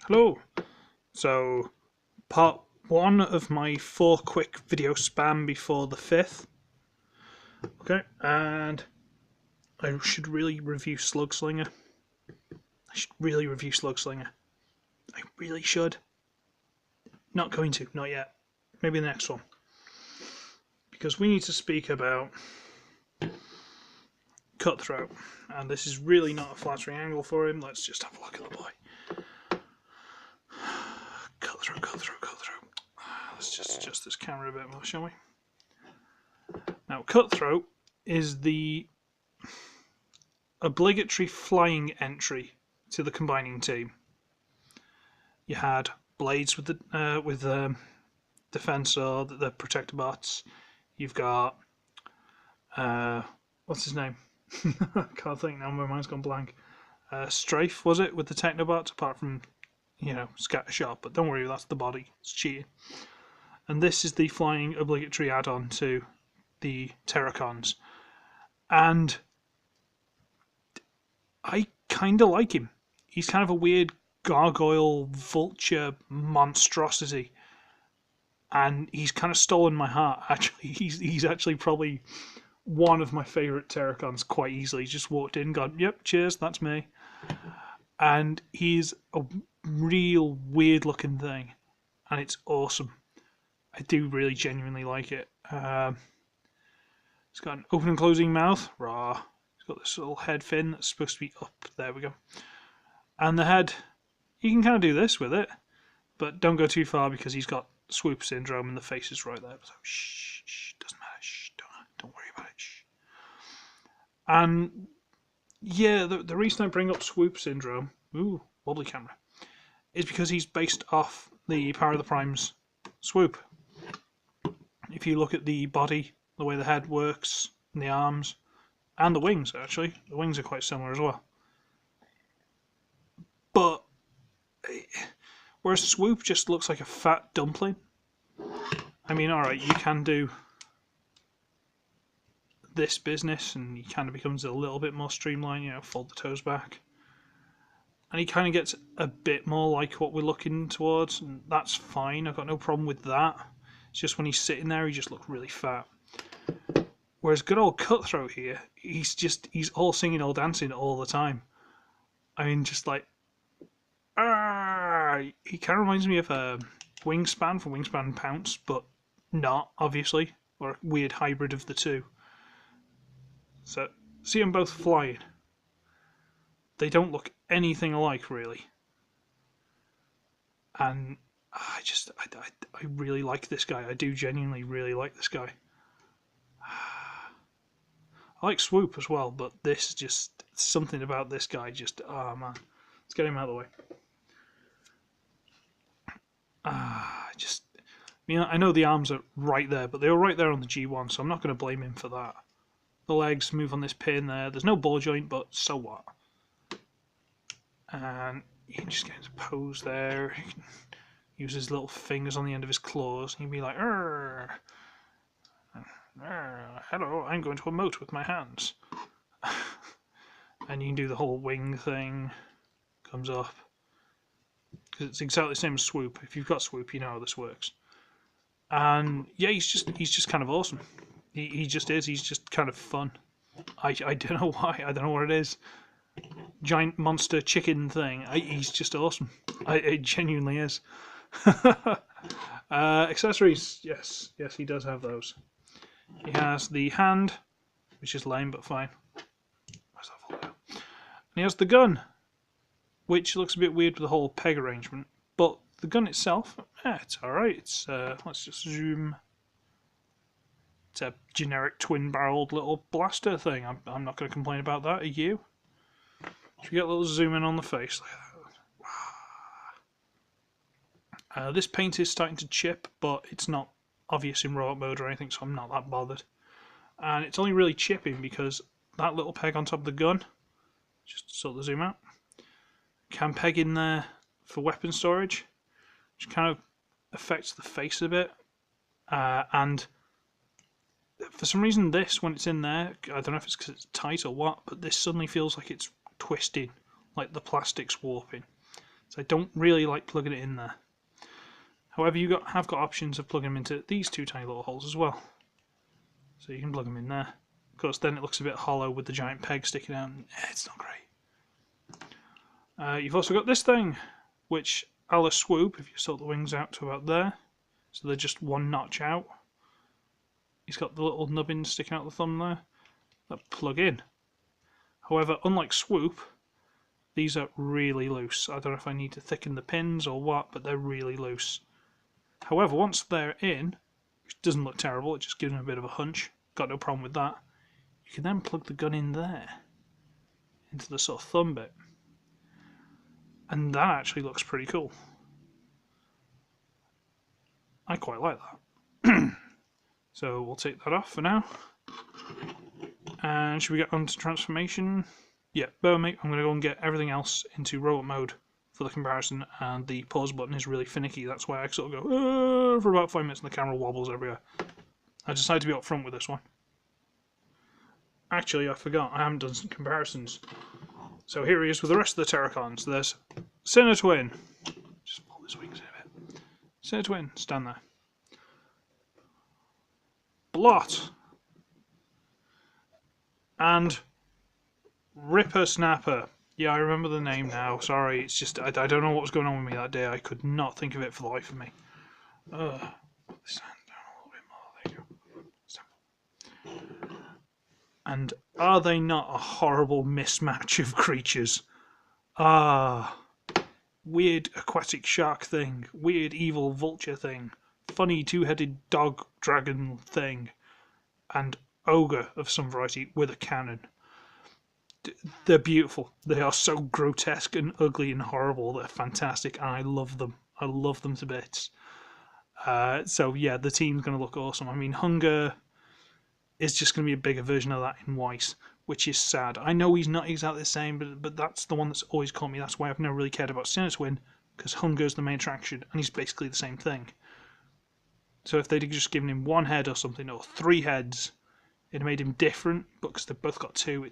Hello. So, part one of my 4 quick video spam before the 5th. Okay, and I should really review Slugslinger. I should really review Slugslinger. I really should. Not going to, not yet. Maybe the next one. Because we need to speak about Cutthroat. And this is really not a flattering angle for him. Let's just have a look at the boy. Cutthroat, Cutthroat, Cutthroat. Let's just adjust this camera a bit more, shall we? Now, Cutthroat is the obligatory flying entry to the combining team. You had Blades with the Defensor, the Protector bots. You've got what's his name? I can't think now. My mind's gone blank. Strafe, was it, with the Technobots? Apart from Scattershot, but don't worry, that's the body. It's cheating. And this is the flying obligatory add-on to the Terracons, and I kind of like him. He's kind of a weird gargoyle vulture monstrosity, and he's kind of stolen my heart. Actually, he's actually probably one of my favourite Terracons quite easily. He's just walked in, gone, "Yep, cheers, that's me," and he's a real weird looking thing, and it's awesome. I do really genuinely like it. It's got an open and closing mouth. Raw. It's got this little head fin that's supposed to be up. There we go. And the head, you can kind of do this with it, but don't go too far because he's got swoop syndrome and the face is right there. So shh, doesn't matter. Shh, don't worry about it. Shh. And yeah, the reason I bring up swoop syndrome, ooh, wobbly camera, is because he's based off the Power of the Prime's swoop. If you look at the body, the way the head works, and the arms, and the wings, actually. The wings are quite similar as well. But, whereas Swoop just looks like a fat dumpling. I mean, alright, you can do this business, and he kind of becomes a little bit more streamlined, fold the toes back. And he kind of gets a bit more like what we're looking towards, and that's fine. I've got no problem with that. It's just when he's sitting there, he just looks really fat. Whereas good old Cutthroat here, he's all singing, all dancing all the time. I mean, just like, he kind of reminds me of Wingspan from Wingspan and Pounce, but not, obviously, or a weird hybrid of the two. So, see them both flying. They don't look anything alike, really. And I really like this guy. I do genuinely really like this guy. I like Swoop as well, but this just, something about this guy just, oh man. Let's get him out of the way. I know the arms are right there, but they were right there on the G1, so I'm not going to blame him for that. The legs move on this pin there. There's no ball joint, but so what? And you can just get into pose there. He can use his little fingers on the end of his claws. He'd be like, hello, I'm going to emote with my hands. And you can do the whole wing thing. Comes up. Because it's exactly the same as Swoop. If you've got Swoop, you know how this works. And yeah, he's just kind of awesome. He just is. He's just kind of fun. I don't know why. I don't know what it is. Giant monster chicken thing. He's just awesome. It genuinely is. Accessories. Yes, he does have those. He has the hand, which is lame but fine. Where's that fall down? And he has the gun, which looks a bit weird with the whole peg arrangement. But the gun itself, it's alright. It's let's just zoom. It's a generic twin-barreled little blaster thing. I'm not going to complain about that. Are you? Should we get a little zoom in on the face? This paint is starting to chip, but it's not obvious in robot mode or anything, so I'm not that bothered. And it's only really chipping because that little peg on top of the gun, just sort of zoom out, can peg in there for weapon storage, which kind of affects the face a bit. And for some reason this, when it's in there, I don't know if it's because it's tight or what, but this suddenly feels like it's twisting, like the plastic's warping. So I don't really like plugging it in there. However, have got options of plugging them into these two tiny little holes as well. So you can plug them in there. Of course, then it looks a bit hollow with the giant peg sticking out. And, it's not great. You've also got this thing, which a swoop, if you sort the wings out to about there. So they're just one notch out. He's got the little nubbins sticking out the thumb there that plug in. However, unlike swoop, these are really loose. I don't know if I need to thicken the pins or what, but they're really loose. However, once they're in, which doesn't look terrible, it just gives them a bit of a hunch. Got no problem with that. You can then plug the gun in there, into the sort of thumb bit. And that actually looks pretty cool. I quite like that. So we'll take that off for now. And should we get on to transformation? Yeah, bear with me. I'm going to go and get everything else into robot mode for the comparison, and the pause button is really finicky. That's why I sort of go for about 5 minutes and the camera wobbles everywhere. I decided to be up front with this one. Actually, I forgot. I haven't done some comparisons. So here he is with the rest of the Terracons. There's Sinner Twin. Just pull his wings in a bit. Sinner Twin, stand there. Blot. And Ripper Snapper. Yeah, I remember the name now. Sorry, it's just I don't know what was going on with me that day. I could not think of it for the life of me. Put this hand down a little bit more. There you go. And are they not a horrible mismatch of creatures? Weird aquatic shark thing, weird evil vulture thing, funny two-headed dog dragon thing, and ogre of some variety with a cannon. They're beautiful. They are so grotesque and ugly and horrible. They're fantastic, and I love them. I love them to bits. So yeah, the team's going to look awesome. I mean, Hunger is just going to be a bigger version of that in Weiss, which is sad. I know he's not exactly the same, but that's the one that's always caught me. That's why I've never really cared about Sinner Twin, because Hunger's the main attraction, and he's basically the same thing. So if they'd just given him one head or something, or 3 heads, it'd made him different, but because they've both got 2,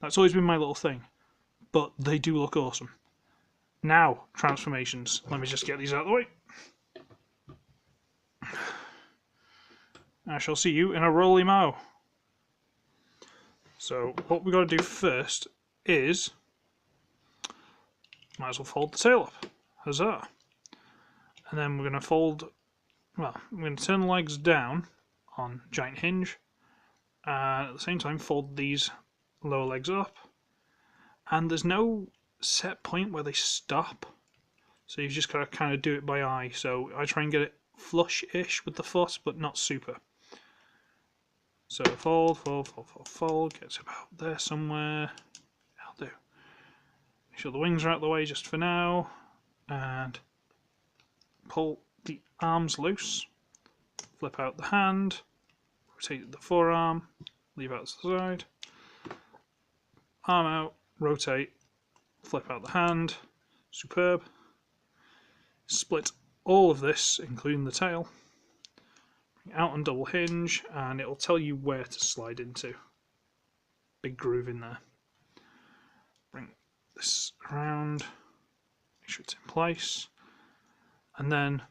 that's always been my little thing. But they do look awesome. Now, transformations. Let me just get these out of the way. I shall see you in a roly mo. So what we've got to do first is, might as well fold the tail up. Huzzah. And then we're going to fold, well, we're going to turn the legs down on giant hinge, and at the same time fold these lower legs up. And there's no set point where they stop, so you've just got to kind of do it by eye. So I try and get it flush-ish with the foot, but not super. So fold, fold, fold, fold, fold, gets about there somewhere. That'll do. Make sure the wings are out of the way just for now, and pull the arms loose. Flip out the hand, rotate the forearm, leave out to the side. Arm out, rotate, flip out the hand. Superb. Split all of this, including the tail. Out on double hinge, and it'll tell you where to slide into. Big groove in there. Bring this around, make sure it's in place, and then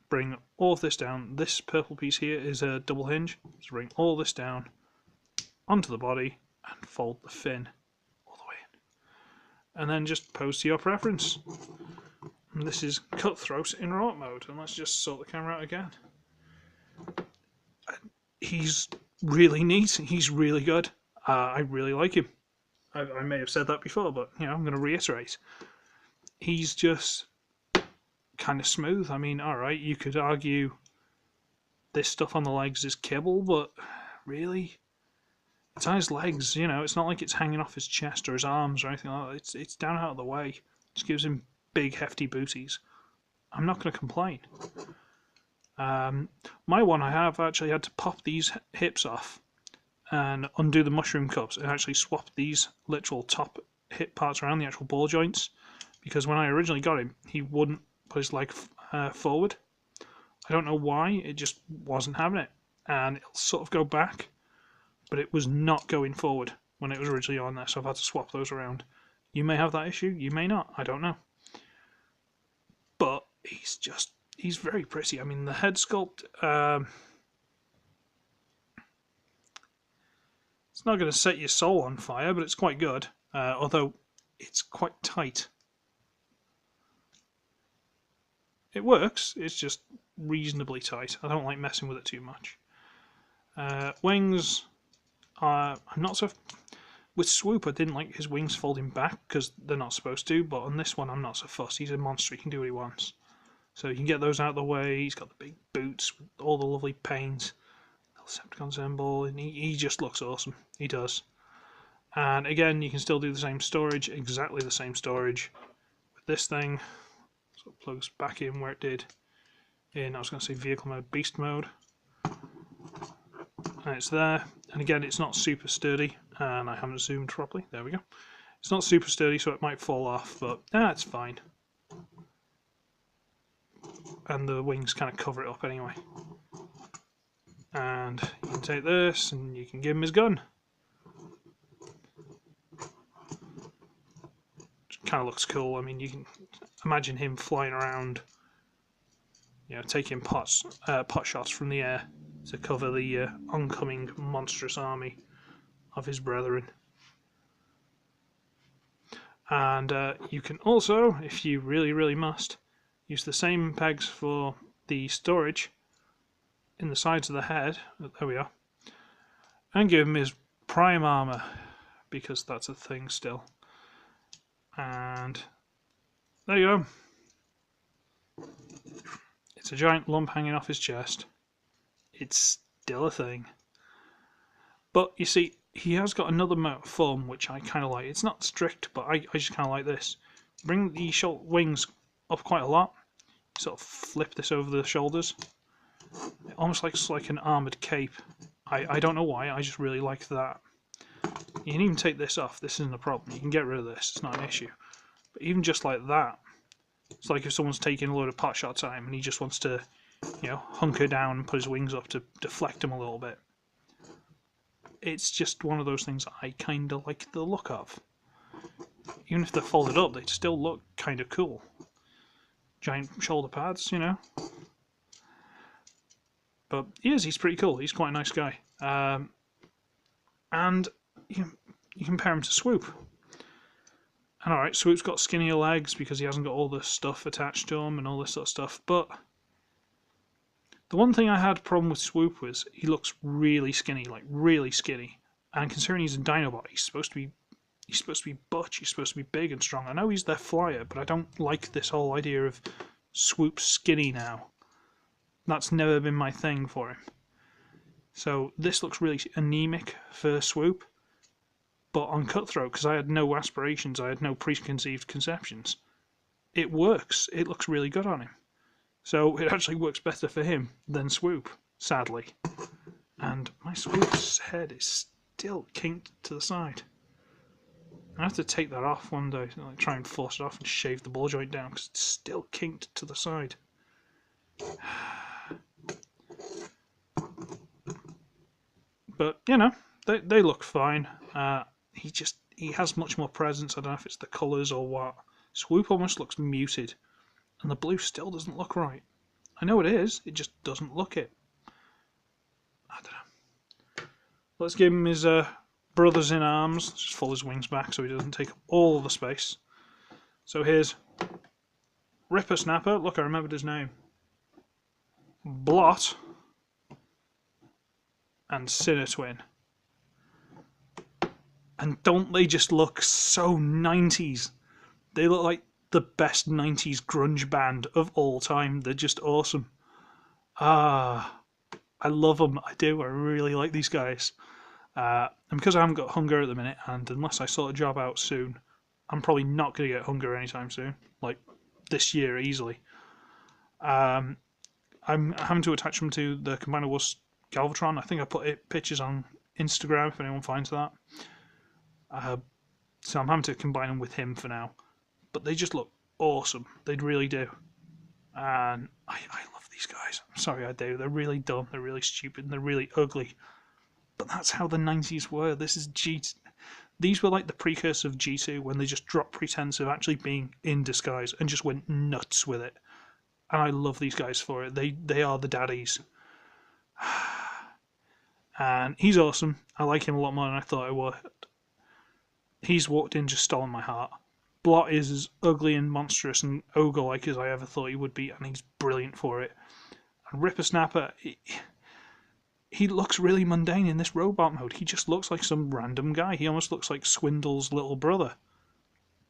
bring all of this down. This purple piece here is a double hinge, so bring all this down onto the body and fold the fin all the way in. And then just pose to your preference. And this is Cutthroat in robot mode, and let's just sort the camera out again. He's really neat. He's really good. I really like him. I may have said that before, but you know, I'm going to reiterate. He's just kind of smooth. I mean, all right, you could argue this stuff on the legs is kibble, but really, it's on his legs. You know, it's not like it's hanging off his chest or his arms or anything like that. It's down out of the way. Just gives him big, hefty booties. I'm not going to complain. My one, I have actually had to pop these hips off and undo the mushroom cups and actually swap these literal top hip parts around, the actual ball joints, because when I originally got him, he wouldn't put his leg forward. I don't know why, it just wasn't having it, and it'll sort of go back, but it was not going forward when it was originally on there, so I've had to swap those around. You may have that issue, you may not, I don't know. he's very pretty. I mean, the head sculpt, it's not going to set your soul on fire, but it's quite good, although it's quite tight. It works, it's just reasonably tight. I don't like messing with it too much. Wings, I'm not so... With Swoop, I didn't like his wings folding back because they're not supposed to, but on this one I'm not so fussed. He's a monster, he can do what he wants. So you can get those out of the way. He's got the big boots with all the lovely paint. Decepticon symbol, and he just looks awesome. He does. And again, you can still do the same storage, exactly the same storage with this thing. So it plugs back in where it did in, I was going to say vehicle mode, beast mode. And it's there. And again, it's not super sturdy, and I haven't zoomed properly. There we go. It's not super sturdy, so it might fall off, but it's fine. And the wings kind of cover it up anyway. And you can take this, and you can give him his gun. It kind of looks cool. I mean, you can imagine him flying around, you know, taking pot shots from the air to cover the oncoming monstrous army of his brethren. And you can also, if you really must, use the same pegs for the storage in the sides of the head. There we are. And give him his prime armor, because that's a thing still. And there you go. It's a giant lump hanging off his chest. It's still a thing. But you see, he has got another mode of form which I kind of like. It's not strict, but I just kind of like this. Bring the wings up quite a lot. Sort of flip this over the shoulders. It almost looks like an armoured cape. I don't know why, I just really like that. You can even take this off, this isn't a problem. You can get rid of this, it's not an issue. But even just like that, it's like if someone's taking a load of pot shots at him and he just wants to, you know, hunker down and put his wings up to deflect him a little bit. It's just one of those things I kind of like the look of. Even if they're folded up, they still look kind of cool. Giant shoulder pads, you know. But he's pretty cool. He's quite a nice guy. And you compare him to Swoop. And alright, Swoop's got skinnier legs because he hasn't got all the stuff attached to him and all this sort of stuff. But the one thing I had a problem with Swoop was he looks really skinny, like really skinny. And considering he's a Dinobot, he's supposed to be butch, he's supposed to be big and strong. I know he's their flyer, but I don't like this whole idea of Swoop skinny now. That's never been my thing for him. So this looks really anemic for Swoop. But on Cutthroat, because I had no aspirations, I had no preconceived conceptions, it works. It looks really good on him. So it actually works better for him than Swoop, sadly. And my Swoop's head is still kinked to the side. I have to take that off one day, like try and force it off and shave the ball joint down, because it's still kinked to the side. But, you know, they look fine. He has much more presence. I don't know if it's the colours or what. Swoop almost looks muted. And the blue still doesn't look right. I know it is, it just doesn't look it. I don't know. Let's give him his brothers in arms. Let's just fold his wings back so he doesn't take up all the space. So here's Ripper Snapper. Look, I remembered his name. Blot. And Sinner Twin. And don't they just look so 90s? They look like the best 90s grunge band of all time. They're just awesome. I love them. I do. I really like these guys. And because I haven't got Hunger at the minute, and unless I sort a job out soon, I'm probably not going to get Hunger anytime soon. Like this year, easily. I'm having to attach them to the Combiner Wars Galvatron. I think I put pictures on Instagram if anyone finds that. So I'm having to combine them with him for now. But they just look awesome. They really do. And I love these guys. I'm sorry, I do. They're really dumb. They're really stupid. And they're really ugly. But that's how the 90s were. This is These were like the precursor of G2 when they just dropped pretense of actually being in disguise and just went nuts with it. and I love these guys for it. They are the daddies. And he's awesome. I like him a lot more than I thought I would. He's walked in, just stolen my heart. Blot is as ugly and monstrous and ogre-like as I ever thought he would be, and he's brilliant for it. And Rippersnapper, he looks really mundane in this robot mode. He just looks like some random guy. He almost looks like Swindle's little brother.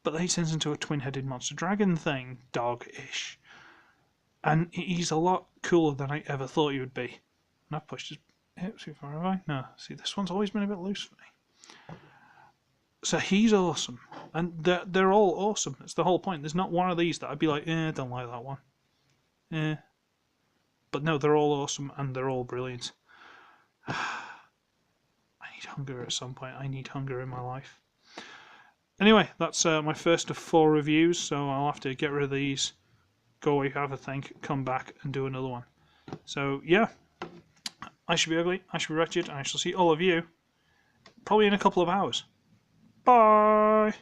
But then he turns into a twin-headed monster dragon thing, dog-ish. And he's a lot cooler than I ever thought he would be. And I've pushed his hips too far, have I? No. See, this one's always been a bit loose for me. So he's awesome. And they're all awesome. It's the whole point. There's not one of these that I'd be like, don't like that one. But no, they're all awesome and they're all brilliant. I need hunger at some point. I need hunger in my life. Anyway, that's my first of 4 reviews, so I'll have to get rid of these, go away, have a think, come back and do another one. So, yeah. I should be ugly, I should be wretched, and I shall see all of you probably in a couple of hours. Bye!